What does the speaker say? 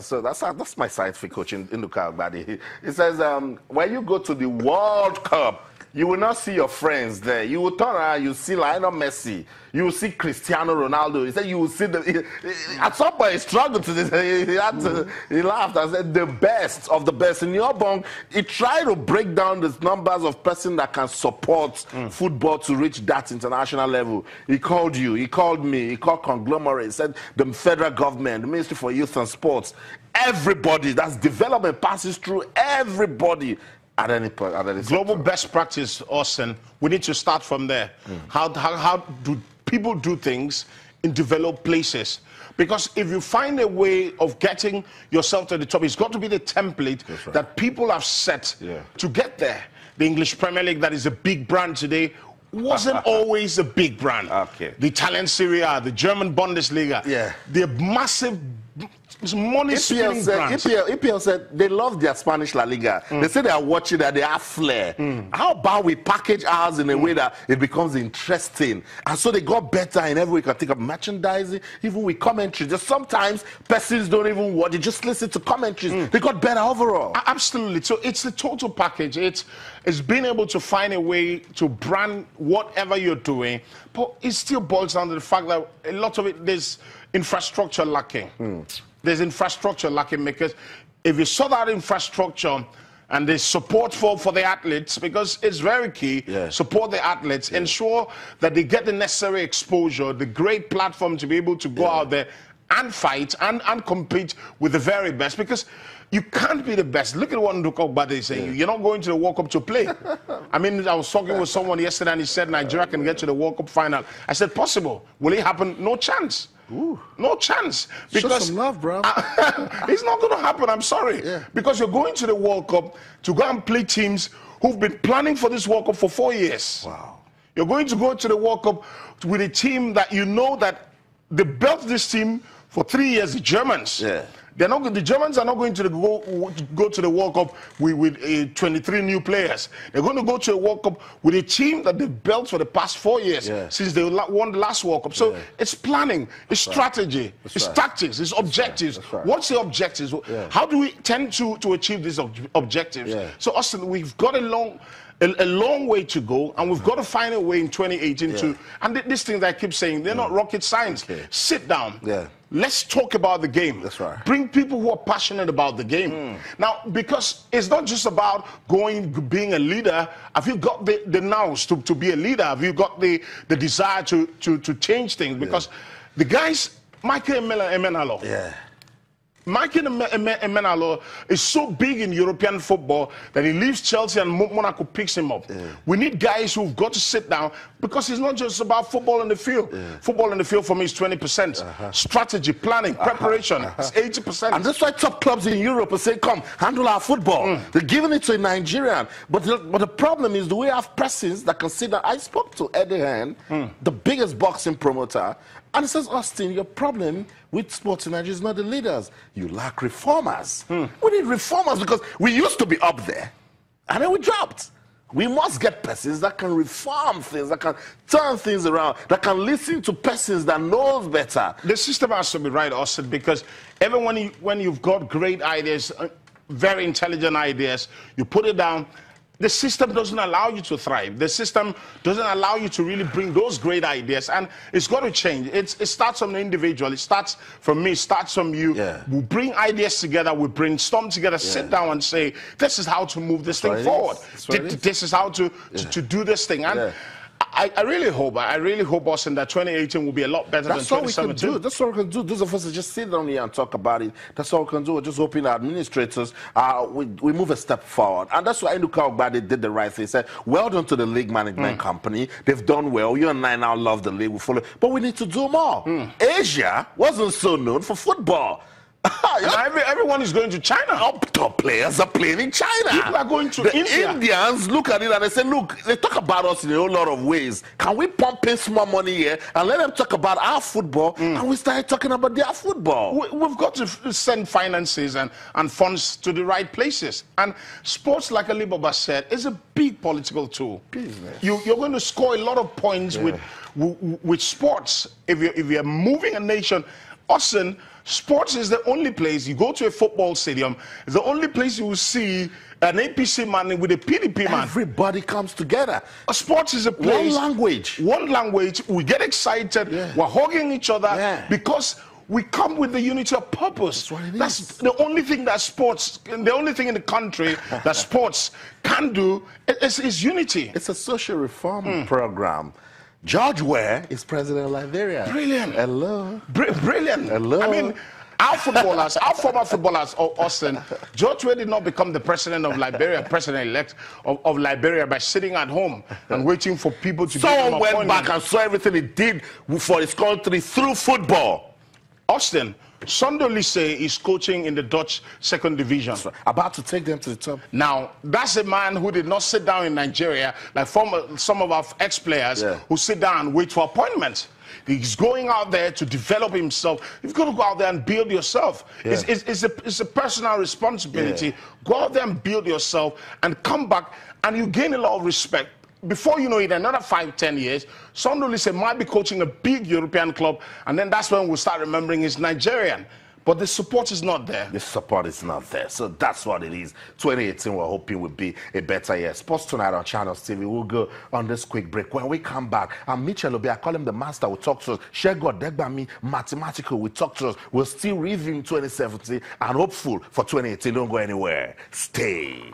So that's my scientific coach in Luka Agbadi. He says, when you go to the World Cup, you will not see your friends there. You will turn around, you see Lionel Messi, you will see Cristiano Ronaldo. He said you will see at some point he struggled to this. He laughed and said the best of the best. In your bunk, he tried to break down the numbers of person that can support football to reach that international level. He called you, he called me, he called conglomerate, he said the federal government, the Ministry for Youth and Sports, everybody. That's development passes through everybody. At any point, global best practice, Austin. We need to start from there. How do people do things in developed places? Because if you find a way of getting yourself to the top, it's got to be the template that people have set to get there. The English Premier League, that is a big brand today, wasn't always a big brand. The Italian Serie A, the German Bundesliga, they're massive money spinning brands. EPL said they love their Spanish La Liga. They say they are watching that, they have flair. How about we package ours in a way that it becomes interesting? And so they got better in every way. You can think of merchandising, even with commentary. Just sometimes persons don't even watch, they just listen to commentaries. They got better overall. Absolutely. So it's the total package. It's being able to find a way to brand whatever you're doing, but it still boils down to the fact that a lot of it, there's infrastructure lacking. There's infrastructure lacking because if you saw that infrastructure and there's support for the athletes, because it's very key, support the athletes, ensure that they get the necessary exposure, the great platform to be able to go out there and fight and compete with the very best, because you can't be the best. Look at what Luka Agbadi is saying. You're not going to the World Cup to play. I mean, I was talking with someone yesterday and he said Nigeria can get to the World Cup final. I said, possible. Will it happen? No chance. No chance. Because show some love, bro. It's not going to happen. I'm sorry. Because you're going to the World Cup to go and play teams who've been planning for this World Cup for 4 years. Wow. You're going to go to the World Cup with a team that you know that they built this team for 3 years, the Germans. They're not. The Germans are not going to go to the World Cup with 23 new players. They're going to go to the World Cup with a team that they've built for the past 4 years since they won the last World Cup. So it's planning, it's strategy, it's tactics, it's objectives. What's the objectives? How do we tend to achieve these objectives? So Austin, we've got a long way to go, and we've got to find a way in 2018 to. And these things that I keep saying, they're not rocket science. Sit down. Let's talk about the game. That's right. Bring people who are passionate about the game. Now, because it's not just about being a leader. Have you got the nous to be a leader? Have you got the desire to change things? Because the guys, Michael Emenalo. Michael Emenalo is so big in European football that he leaves Chelsea and Monaco picks him up. We need guys who've got to sit down, because it's not just about football in the field. Football in the field for me is 20%. Strategy, planning, preparation is 80%. And that's why top clubs in Europe are saying, come, handle our football. They're giving it to a Nigerian. But the problem is, do we have persons that can sit down? I spoke to Eddie Hearn, the biggest boxing promoter, and he says, Austin, your problem with sports in Nigeria is not the leaders. You lack reformers. We need reformers because we used to be up there, and then we dropped. We must get persons that can reform things, that can turn things around, that can listen to persons that knows better. The system has to be right, Austin, because when you've got great ideas, very intelligent ideas, you put it down, the system doesn't allow you to thrive. The system doesn't allow you to really bring those great ideas, and it's got to change. It starts from the individual. It starts from me. It starts from you. We bring ideas together. We brainstorm together. Sit down and say, "This is how to move this thing forward. This is how to do this thing." And I really hope, Austin, that 2018 will be a lot better than 2017. That's what we can do. Those of us that just sit down here and talk about it, that's all we can do. We're just hoping that administrators, we move a step forward. And that's why Luka Agbadi did the right thing. He said, well done to the league management company. They've done well. You and I now love the league. We follow. But we need to do more. Asia wasn't so known for football. Everyone is going to China. Top players are playing in China. People are going to India. Indians look at it and they say, look, they talk about us in a whole lot of ways. Can we pump in some more money here and let them talk about our football? And we started talking about their football. We've got to send finances and funds to the right places. And sports, like Alibaba said, is a big political tool. Business. You're going to score a lot of points with sports if you're moving a nation. Austin, Sports is the only place, you go to a football stadium, it's the only place you will see an APC man with a PDP man. Everybody comes together. Sports is a place. One language. We get excited. Yeah. We're hugging each other because we come with the unity of purpose. That's the only thing that sports, the only thing in the country that sports can do is unity. It's a social reform program. George Weah is president of Liberia. Brilliant. Hello. Brilliant. Hello. I mean, our footballers, our former footballers, Austin, George Weah did not become the president of Liberia, president-elect of Liberia by sitting at home and waiting for people to give him Someone went back and saw everything he did for his country through football. Austin, Sondo Lise is coaching in the Dutch second division. About to take them to the top. Now, that's a man who did not sit down in Nigeria like some of our ex-players who sit down and wait for appointments. He's going out there to develop himself. You've got to go out there and build yourself. Yeah. It's a personal responsibility. Yeah. Go out there and build yourself and come back, and you gain a lot of respect. Before you know it, another 5-10 years, Sondo Lise might be coaching a big European club, and then that's when we'll start remembering he's Nigerian. But the support is not there. The support is not there. So that's what it is. 2018, we're hoping will be a better year. Sports Tonight on Channels TV. We'll go on this quick break. When we come back, and Mitchell Obi, I call him the master, will talk to us. Shego Degbami, mathematical, will talk to us. We're still reviewing 2017 and hopeful for 2018. Don't go anywhere. Stay.